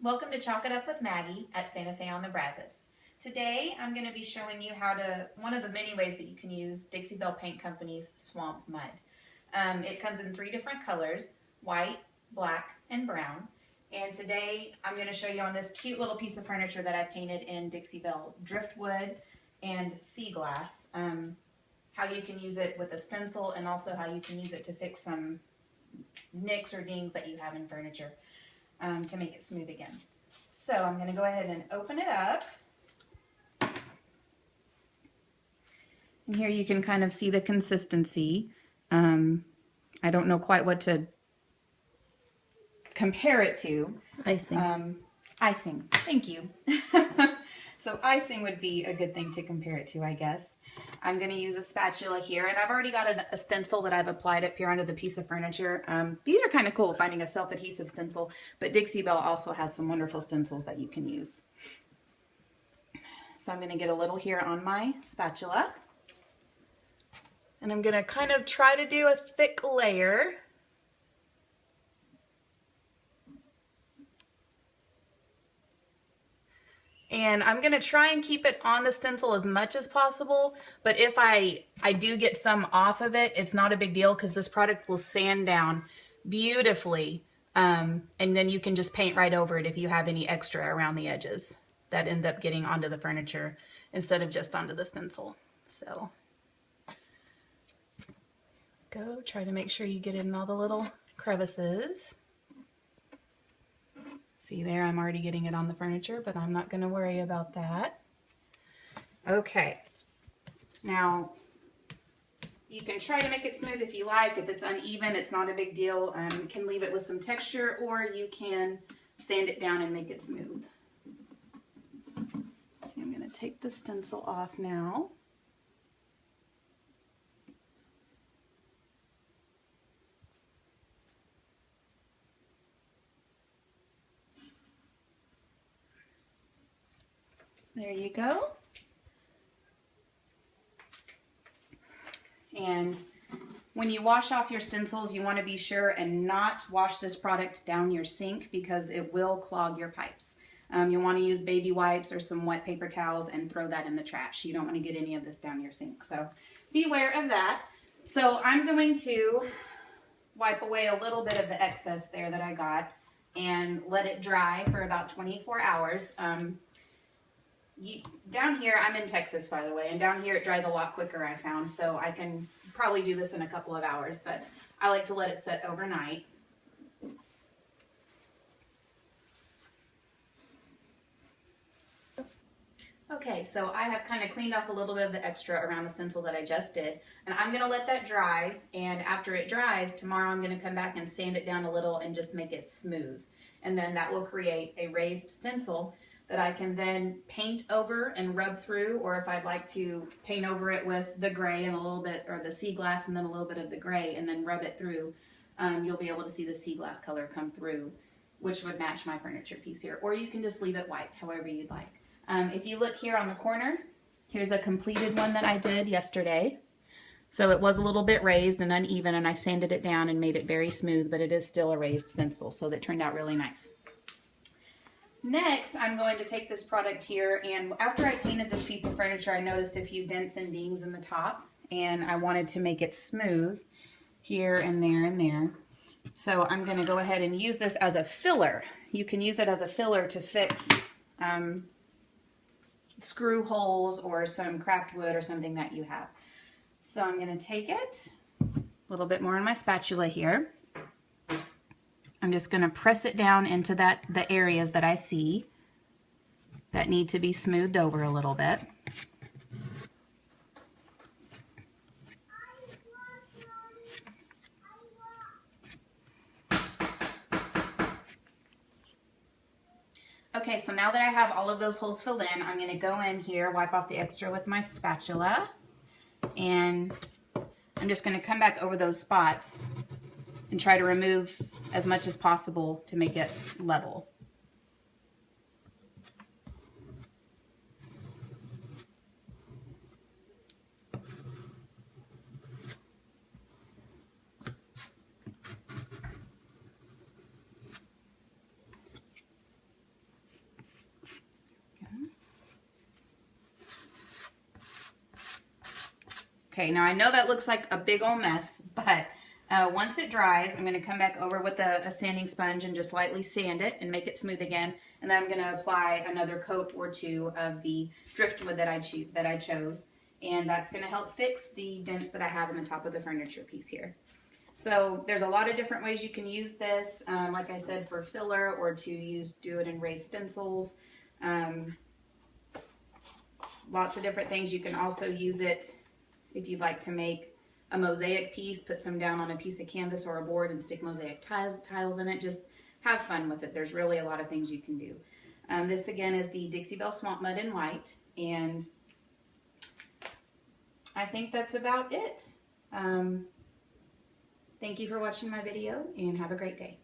Welcome to Chalk It Up with Maggie at Santa Fe on the Brazos. Today I'm going to be showing you one of the many ways that you can use Dixie Belle Paint Company's Swamp Mud. It comes in 3 different colors, white, black, and brown. And today I'm going to show you on this cute little piece of furniture that I painted in Dixie Belle driftwood and sea glass, how you can use it with a stencil and also how you can use it to fix some nicks or dings that you have in furniture. To make it smooth again. So I'm going to go ahead and open it up. And here you can kind of see the consistency. I don't know quite what to compare it to. Icing. Icing. Thank you. So icing would be a good thing to compare it to, I guess. I'm going to use a spatula here, and I've already got a stencil that I've applied up here onto the piece of furniture. These are kind of cool, finding a self-adhesive stencil, but Dixie Belle also has some wonderful stencils that you can use. So I'm going to get a little here on my spatula, and I'm going to kind of try to do a thick layer. And I'm going to try and keep it on the stencil as much as possible, but if I do get some off of it, it's not a big deal because this product will sand down beautifully, and then you can just paint right over it if you have any extra around the edges that end up getting onto the furniture instead of just onto the stencil. So go try to make sure you get in all the little crevices. See there, I'm already getting it on the furniture, but I'm not going to worry about that. Okay, now you can try to make it smooth if you like. If it's uneven, it's not a big deal. You can leave it with some texture, or you can sand it down and make it smooth. So I'm going to take the stencil off now. There you go. And when you wash off your stencils, you want to be sure and not wash this product down your sink because it will clog your pipes. You'll want to use baby wipes or some wet paper towels and throw that in the trash. You don't want to get any of this down your sink. So beware of that. So I'm going to wipe away a little bit of the excess there that I got and let it dry for about 24 hours. Down here, I'm in Texas, by the way, and down here it dries a lot quicker, I found, so I can probably do this in a couple of hours, but I like to let it set overnight. Okay, so I have kind of cleaned off a little bit of the extra around the stencil that I just did, and I'm going to let that dry, and after it dries, tomorrow I'm going to come back and sand it down a little and just make it smooth, and then that will create a raised stencil that I can then paint over and rub through, or if I'd like to paint over it with the gray and a little bit, or the sea glass and then a little bit of the gray and then rub it through, you'll be able to see the sea glass color come through, which would match my furniture piece here. Or you can just leave it white, however you'd like. If you look here on the corner, here's a completed one that I did yesterday. So it was a little bit raised and uneven, and I sanded it down and made it very smooth, but it is still a raised stencil, so that turned out really nice. Next, I'm going to take this product here, and after I painted this piece of furniture, I noticed a few dents and dings in the top, and I wanted to make it smooth here and there and there. So I'm going to go ahead and use this as a filler. You can use it as a filler to fix screw holes or some cracked wood or something that you have. So I'm going to take it, a little bit more on my spatula here. I'm just going to press it down into the areas that I see that need to be smoothed over a little bit. Okay, so now that I have all of those holes filled in, I'm going to go in here, wipe off the extra with my spatula, and I'm just going to come back over those spots and try to remove as much as possible to make it level. Okay, now I know that looks like a big old mess, but once it dries, I'm going to come back over with a sanding sponge and just lightly sand it and make it smooth again. And then I'm going to apply another coat or two of the driftwood that I chose. And that's going to help fix the dents that I have in the top of the furniture piece here. So there's a lot of different ways you can use this, like I said, for filler or to do it in raised stencils. Lots of different things. You can also use it if you'd like to make a mosaic piece, put some down on a piece of canvas or a board and stick mosaic tiles in it. Just have fun with it. There's really a lot of things you can do. This again is the Dixie Belle Swamp Mud in white, and I think that's about it. Thank you for watching my video, and have a great day.